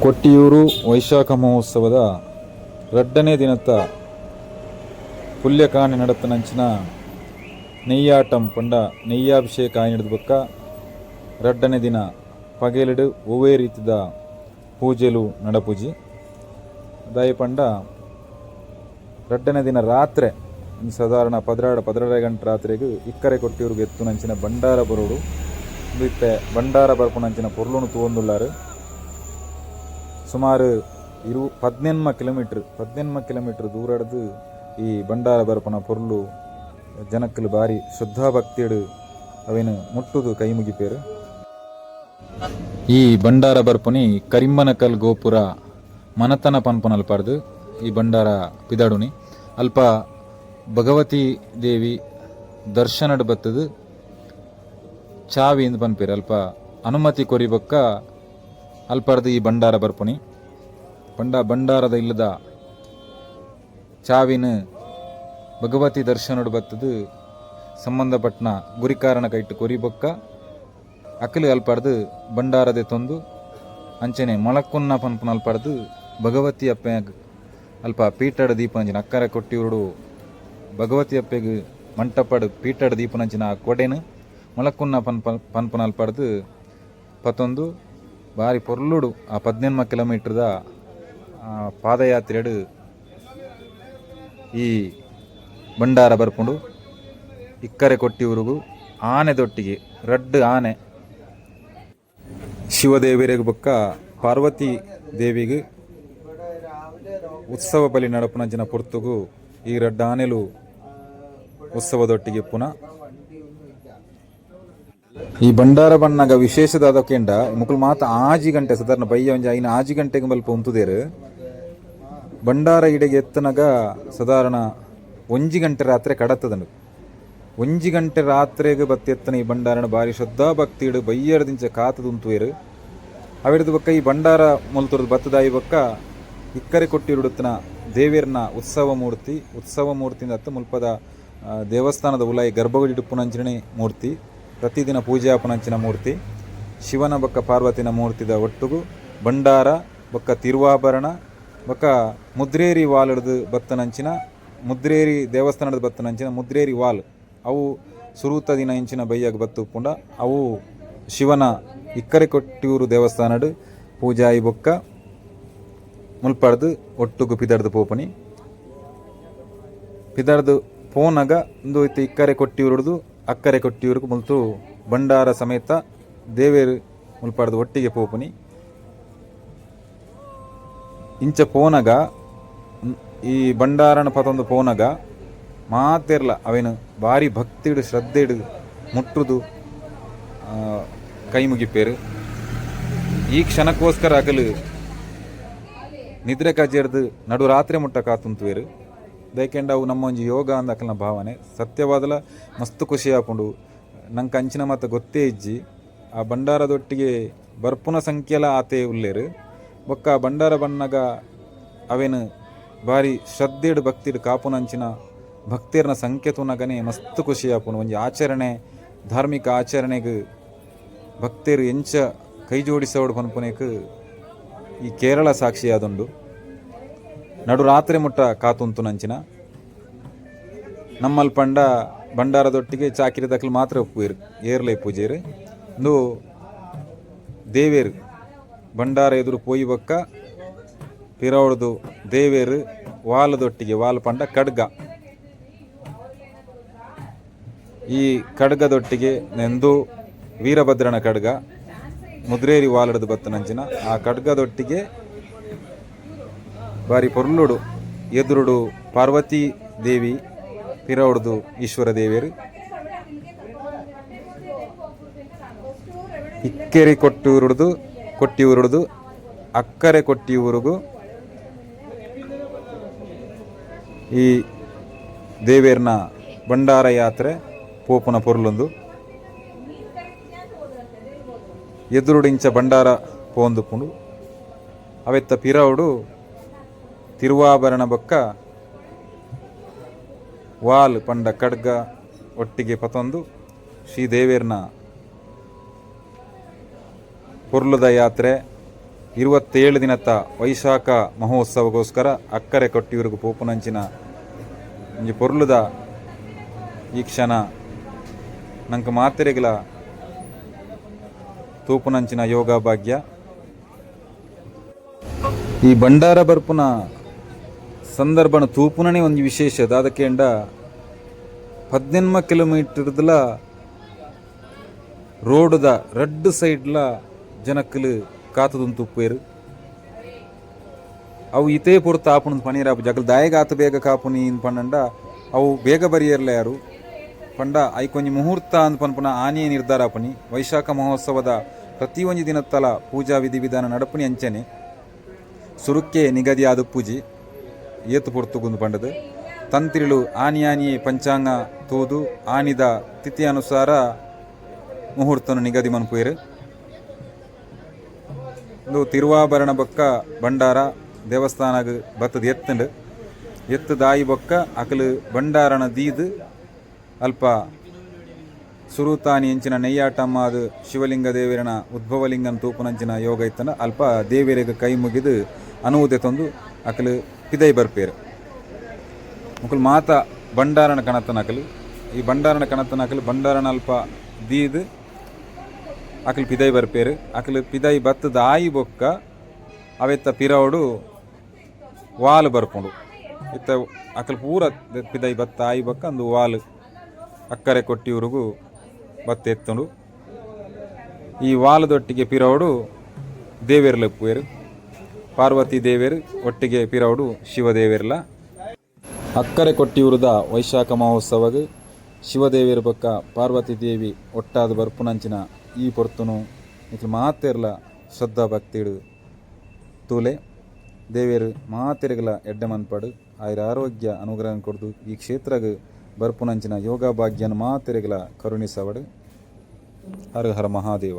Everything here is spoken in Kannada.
ಕೊಟ್ಟಿಯೂರು ವೈಶಾಖ ಮಹೋತ್ಸವದ ಎರಡನೇ ದಿನದ ಪುಲ್ಯಕಾಣಿ ನಡತನಂಚಿನ ನೆಯ್ಯಾಟಂ ಪಂಡ ನೆಯ್ಯಾಭಿಷೇಕ ಆಯ್ನದ ಬೊಕ್ಕ ಎರಡನೇ ದಿನ ಪಗೇಲಿಡು ಒವೇ ರೀತಿದ ಪೂಜೆಲು ನಡಪೂಜಿ ದಾಯಿ ಪಂಡ ಎರಡನೇ ದಿನ ರಾತ್ರಿ ಸಾಧಾರಣ 12 ಗಂಟೆ ರಾತ್ರಿಗೆ ಇಕ್ಕರೆ ಕೊಟ್ಟಿಯೂರಿಗೆ ಎತ್ತು ನಂಚಿನ ಬಂಡಾರ ಬರೋಡು ಬಿತ್ತೆ ಬಂಡಾರ ಬರ್ಪುನಂಚಿನ ಪೊರ್ಲುನು ತೂಂದುಳ್ಳಾರು ಸುಮಾರು 18 ಕಿಲೋಮೀಟರ್ ದೂರಡ್ದು ಈ ಬಂಡಾರ ಬರ್ಪನ ಪೊರ್ಲು ಜನಕ್ಕಲು ಬಾರಿ ಶ್ರದ್ಧಾಭಕ್ತಿಯಡು ಅವೇನು ಮುಟ್ಟುದು ಕೈ ಮುಗಿಪೇರು. ಈ ಬಂಡಾರ ಬರ್ಪನಿ ಕರಿಮ್ಮನಕಲ್ ಗೋಪುರ ಮನತನ ಪನ್ಪನಲ್ಪಾರ್ದು ಈ ಬಂಡಾರ ಪಿದಾಡುನಿ ಅಲ್ಪ ಭಗವತಿ ದೇವಿ ದರ್ಶನಡ್ ಬತ್ತದು ಚಾವಿ ಎಂದು ಪನ್ಪೇರು ಅಲ್ಪ ಅನುಮತಿ ಕೊರಿಬೊಕ್ಕ ಅಲ್ಪಾರ್ದು ಈ ಬಂಡಾರ ಬರ್ಪಣಿ ಬಂಡಾರದ ಇಲ್ಲದ ಚಾವಿನ ಭಗವತಿ ದರ್ಶನಡು ಬತ್ತದು ಸಂಬಂಧಪಟ್ಟನ ಗುರಿಕಾರಣ ಕೈಟ್ಟು ಕೊರಿಬೊಕ್ಕ ಅಕಲು ಅಲ್ಪಾರ್ದು ಬಂಡಾರದೆ ತೊಂದು ಅಂಚನೆ ಮೊಳಕುನ್ನ ಪನ್ಪನ ಅಲ್ಪಾರ್ದು ಭಗವತಿ ಅಪ್ಪೆ ಅಲ್ಪ ಪೀಠಡ ದೀಪನಂಚಿನ ಅಕ್ಕರೆ ಕೊಟ್ಟಿಯೂರು ಭಗವತಿ ಅಪ್ಪೆಗೆ ಮಂಟಪಡು ಪೀಠಡ ದೀಪನಂಚಿನ ಆ ಕೊಡೆನು ಮೊಳಕುನ್ನ ಪನ್ಪನ ಅಲ್ಪಾರ್ದು ಪತ್ತೊಂದು ಬಾರಿ ಪೊರ್ಲುಡು ಆ 18 ಕಿಲೋಮೀಟರ್ದ ಪಾದಯಾತ್ರೆಡು ಈ ಬಂಡಾರ ಬರ್ಪುಂಡು ಇಕ್ಕರೆ ಕೊಟ್ಟಿಯೂರಿಗೂ ಆನೆದೊಟ್ಟಿಗೆ ರಡ್ಡು ಆನೆ ಶಿವದೇವಿರಿಗೆ ಬೊಕ್ಕ ಪಾರ್ವತಿ ದೇವಿಗೆ ಉತ್ಸವ ಬಲಿ ನಡಪುನಂಚಿನ ಪೊರ್ತುಗು ಈ ರಡ್ಡು ಆನೆಲು ಉತ್ಸವದೊಟ್ಟಿಗೆ ಪುನಃ ಈ ಬಂಡಾರ ಬಣ್ಣಗ ವಿಶೇಷದಾದ ಕೆಂಡ ಮುಕುಲು ಮಾತ ಆಜಿ ಗಂಟೆ ಸಾಧಾರಣ ಬಯ್ಯ ಒಂಜಿ ಐನ ಆಜಿ ಗಂಟೆಗೆ ಮಲ್ಪ ಉಂತುದೇರು ಬಂಡಾರ ಇಡೆಗೆ ಎತ್ತನಗ ಸಾಧಾರಣ 1 ಗಂಟೆ ರಾತ್ರಿ ಕಡತ್ತದನು 1 ಗಂಟೆ ರಾತ್ರಿಗೆ ಬತ್ತೆತ್ತನ ಈ ಬಂಡಾರನ ಬಾರಿ ಶ್ರದ್ಧಾಭಕ್ತಿ ಇಡು ಬಯ್ಯರದಿಂಚ ಕಾತದ ಉಂತುವೇರು ಅವಿಡದ ಬೊಕ್ಕ ಈ ಬಂಡಾರ ಮೊಲ್ತುರ್ದು ಬತ್ತದಾಯಿ ಬೊಕ್ಕ ಇಕ್ಕರೆ ಕೊಟ್ಟಿರುಡುತ್ತನ ದೇವಿಯರ್ನ ಉತ್ಸವ ಮೂರ್ತಿಯಿಂದ ಹತ್ತು ಮುಲ್ಪದ ದೇವಸ್ಥಾನದ ಉಲಾಯಿ ಗರ್ಭಗುಡಿಡುಪ್ಪುನಂಚಿನ ಮೂರ್ತಿ ಪ್ರತಿದಿನ ಪೂಜಾಪನಂಚಿನ ಮೂರ್ತಿ ಶಿವನ ಬೊಕ್ಕ ಪಾರ್ವತಿನ ಮೂರ್ತಿದ ಒಟ್ಟುಗು ಬಂಡಾರ ಬೊಕ್ಕ ತಿರುವಾಭರಣ ಬೊಕ್ಕ ಮುದ್ರೇರಿ ವಾಲ್ ಹಿಡಿದು ಬತ್ತನಂಚಿನ ಮುದ್ರೇರಿ ದೇವಸ್ಥಾನದ ಬತ್ತನಂಚಿನ ಮುದ್ರೇರಿ ವಾಲ್ ಅವು ಸುರೂತ ದಿನ ಇಂಚಿನ ಬೈಯಾಗ ಬತ್ತುಪುಂಡ ಅವು ಶಿವನ ಇಕ್ಕರೆ ಕೊಟ್ಟಿಯೂರು ದೇವಸ್ಥಾನಡು ಪೂಜಾಯಿ ಬೊಕ್ಕ ಮುಲ್ಪಡ್ದು ಒಟ್ಟುಗು ಪಿದರ್ದು ಪೋಪನಿ ಪಿದರ್ದು ಪೋನಗ ಒಂದು ಇಕ್ಕರೆ ಕೊಟ್ಟಿಯೂರುಡ್ದು ಅಕ್ಕರೆ ಕೊಟ್ಟಿಯೂರಿಗೆ ಮುಲ್ತು ಬಂಡಾರ ಸಮೇತ ದೇವೇರು ಮುಲ್ಪಾಡ್ದು ಒಟ್ಟಿಗೆ ಪೋಪುನಿ ಇಂಚ ಪೋನಗ ಈ ಬಂಡಾರನ ಪತೊಂದು ಪೋನಗ ಮಾತೆರ್ಲ ಅವೇನು ಭಾರಿ ಭಕ್ತಿಡು ಶ್ರದ್ಧೆಡು ಮುಟ್ಟುದು ಕೈ ಮುಗಿಪೇರು ಈ ಕ್ಷಣಕ್ಕೋಸ್ಕರ ಅಗಲು ನಿದ್ರೆ ಕಜೇರ್ದು ನಡು ರಾತ್ರಿ ಮುಟ್ಟ ಕಾತುಂತುವೇರು ದಯಕೆಂಡ ಅವು ನಮ್ಮ ಒಂಜಿ ಯೋಗ ಅಂದಕಲ್ನ ಭಾವನೆ ಸತ್ಯವಾದಲ ಮಸ್ತ್ ಖುಷಿ ಆಪುಂಡು ನಂಗೆ ಅಂಚಿನ ಮತ್ತು ಗೊತ್ತೇ ಇಜ್ಜಿ ಆ ಬಂಡಾರದೊಟ್ಟಿಗೆ ಬರ್ಪುನ ಸಂಖ್ಯೆಲ ಆತೆ ಉಲ್ಲೇರು ಬೊಕ್ಕ ಬಂಡಾರ ಬಣ್ಣಗ ಅವೇನು ಭಾರಿ ಶ್ರದ್ಧೆಡು ಭಕ್ತಿಡು ಕಾಪುನಂಚಿನ ಭಕ್ತಿಯರ್ನ ಸಂಖ್ಯೆ ತುನಗನೆ ಮಸ್ತ್ ಖುಷಿ ಆಪುಂಡು ಒಂಜಿ ಆಚರಣೆ ಧಾರ್ಮಿಕ ಆಚರಣೆಗೆ ಭಕ್ತಿಯರು ಎಂಚ ಕೈ ಜೋಡಿಸೋಡು ಪನ್ಪುನೇಕ್ ಈ ಕೇರಳ ಸಾಕ್ಷಿಯಾದುಂಡು ನಡು ರಾತ್ರಿ ಮುಟ್ಟ ಕಾತುಂತು ನಂಚಿನ ನಮ್ಮಲ್ಲಿ ಪಂಡ ಬಂಡಾರದೊಟ್ಟಿಗೆ ಚಾಕಿರಿ ದಕ್ಕಲು ಮಾತ್ರ ಒಪ್ಪುವೇರು ಏರ್ಲೈ ಪೂಜೆರು ಇಂದು ದೇವೇರು ಬಂಡಾರ ಎದುರು ಪೋಯಿ ಬೊಕ್ಕ ಪಿರವಡ್ದು ದೇವೇರು ವಾಲದೊಟ್ಟಿಗೆ ವಾಲ್ ಪಂಡ ಖಡ್ಗ ಈ ಖಡ್ಗದೊಟ್ಟಿಗೆ ನೆಂದು ವೀರಭದ್ರನ ಖಡ್ಗ ಮುದ್ರೇರಿ ವಾಲಡ್ದು ಬತ್ತನಂಚಿನ ಆ ಖಡ್ಗದೊಟ್ಟಿಗೆ ಬಾರಿ ಪೊರ್ಲುಡು ಎದುರುಡು ಪಾರ್ವತಿ ದೇವಿ ಪಿರವಡ್ದು ಈಶ್ವರ ದೇವಿಯರು ಇಕ್ಕೆರೆ ಕೊಟ್ಟಿಯೂರುಡ್ದು ಅಕ್ಕರೆ ಕೊಟ್ಟಿಯೂರಿಗೂ ಈ ದೇವಿಯರ್ನ ಬಂಡಾರ ಯಾತ್ರೆ ಪೋಪುನ ಪೊರ್ಲೊಂದು ಎದುರುಡಿಂಚ ಬಂಡಾರ ಪೋಂದುಪುಂಡು ಅವೆತ್ತ ಪಿರವಡು ತಿರುವಾಭರಣ ಬೊಕ್ಕ ವಾಲ್ ಪಂಡ ಖಡ್ಗ ಒಟ್ಟಿಗೆ ಪತೊಂದು ಶ್ರೀದೇವೇರ್ನ ಪೊರ್ಲುದ ಯಾತ್ರೆ 27 ದಿನತ್ತ ವೈಶಾಖ ಮಹೋತ್ಸವಗೋಸ್ಕರ ಅಕ್ಕರೆ ಕೊಟ್ಟಿವ್ರಿಗೂ ಪೋಪುನಂಚಿನ ಒಂಜಿ ಪೊರ್ಲುದ ಈ ಕ್ಷಣ ನಂಗೆ ಮಾತೆರೆಗಳ ತೂಪುನಂಚಿನ ಯೋಗ ಭಾಗ್ಯ. ಈ ಭಂಡಾರ ಬರ್ಪುನ ಸಂದರ್ಭನ ತೂಪುನನೇ ಒಂದು ವಿಶೇಷ ಅದಕ್ಕೆ 18 ಕಿಲೋಮೀಟರ್ದಲ ರೋಡ್ದ ರೆಡ್ ಸೈಡ್ಲ ಜನಕ್ಕಲು ಕಾತುದೊಂದು ತುಪ್ಪೇರು ಅವು ಇತೇ ಪೊರ್ತು ಆಪುನ ಪನೀರಾಪು ಜಗಲ್ ದಾಯಗ ಆತ ಬೇಗ ಕಾಪುನಿ ಇನ್ ಪಂಡ ಅವು ಬೇಗ ಬರಿಯರ್ಲ ಯಾರು ಪಂಡ ಐಕೊಂಜಿ ಮುಹೂರ್ತ ಅಂದ್ ಪನ್ಪುನ ಆನೆಯ ನಿರ್ಧಾರ ಪನಿ ವೈಶಾಖ ಮಹೋತ್ಸವದ ಪ್ರತಿಯೊಂದು ದಿನತ್ತಲ ಪೂಜಾ ವಿಧಿವಿಧಾನ ನಡಪುನಿ ಅಂಚನೆ ಸುರುಕ್ಕೆ ನಿಗದಿ ಆದ ಪೂಜೆ ಏತು ಪೊರ್ತುಗುಂದು ಪಂಡದು ತಂತ್ರಿಲು ಆನಿಯಾನಿಯೇ ಪಂಚಾಂಗ ತೂದು ಆನಿದ ತಿಥಿ ಅನುಸಾರ ಮುಹೂರ್ತನ ನಿಗದಿ ಮನ್ಪುಯರು. ಇದು ತಿರುವಾಭರಣ ಬೊಕ್ಕ ಭಂಡಾರ ದೇವಸ್ಥಾನಗ ಬತ್ತದ ಎತ್ತಂಡು ಎತ್ತು ದಾಯಿ ಬೊಕ್ಕ ಅಕಲು ಭಂಡಾರನ ದೀದು ಅಲ್ಪ ಸುರುತಾನಿ ಎಂಚಿನ ನೆಯ್ಯಾಟಮ್ಮ ಅದು ಶಿವಲಿಂಗ ದೇವರನ ಉದ್ಭವಲಿಂಗನ ತೂಪುನಂಚಿನ ಯೋಗ ಇತ್ತನ ಅಲ್ಪ ದೇವರಿಗೆ ಕೈ ಮುಗಿದು ಅನುವುದೆ ತಂದು ಅಕಲು ಪಿದೈ ಬರ್ಪೇರು ಮುಕುಲು ಮಾತ ಭಂಡಾರನ ಕಣತನಕಲು ಈ ಭಂಡಾರನ ಕಣತನಕಲು ಭಂಡಾರನ ಅಲ್ಪ ದೀದು ಅಕಲು ಪಿದೈ ಬರ್ಪೇರು ಅಕಲು ಪಿದೈ ಬತ್ತದ ಆಯಿ ಬೊಕ್ಕ ಅವೆತ್ತ ಪಿರವಡು ವಾಲು ಬರ್ಪುಂಡು ಇತ್ತ ಅಕಲು ಪೂರ ಪಿದೈ ಬತ್ತ ಆಯಿ ಬೊಕ್ಕ ಅಂದು ವಾಲು ಅಕ್ಕರೆ ಕೊಟ್ಟಿವ್ರಿಗೂ ಬತ್ತ ಎತ್ತುಂಡು. ಈ ವಾಲದೊಟ್ಟಿಗೆ ಪಿರವಡು ದೇವೇರ್ಲ ಪುಯರು ಪಾರ್ವತಿ ದೇವೇರು ಒಟ್ಟಿಗೆ ಪಿರವಡು ಶಿವದೇವೇರ್ಲ. ಅಕ್ಕರೆ ಕೊಟ್ಟಿವ್ರದ ವೈಶಾಖ ಮಹೋತ್ಸವಗೆ ಶಿವದೇವೇರು ಬೊಕ್ಕ ಪಾರ್ವತಿ ದೇವಿ ಒಟ್ಟಾದ ಬರ್ಪುನಂಚಿನ ಈ ಪೊರ್ತುನು ಇತ್ತು ಮಾತೆರ್ಲ ಶ್ರದ್ಧಾ ಭಕ್ತಿಡು ತೂಲೆ ದೇವೇರು ಮಾತೆರೆಗಲ ಎಡ್ಡೆ ಮನ್ಪಡು ಆಯ್ರ ಆರೋಗ್ಯ ಅನುಗ್ರಹ ಕೊಡ್ದು ಈ ಕ್ಷೇತ್ರಗ ಬರ್ಪುನಂಚಿನ ಯೋಗ ಭಾಗ್ಯನ ಮಾತೆರೆಗಲ ಕರುಣಿಸವಡು. ಹರ ಹರ ಮಹಾದೇವ.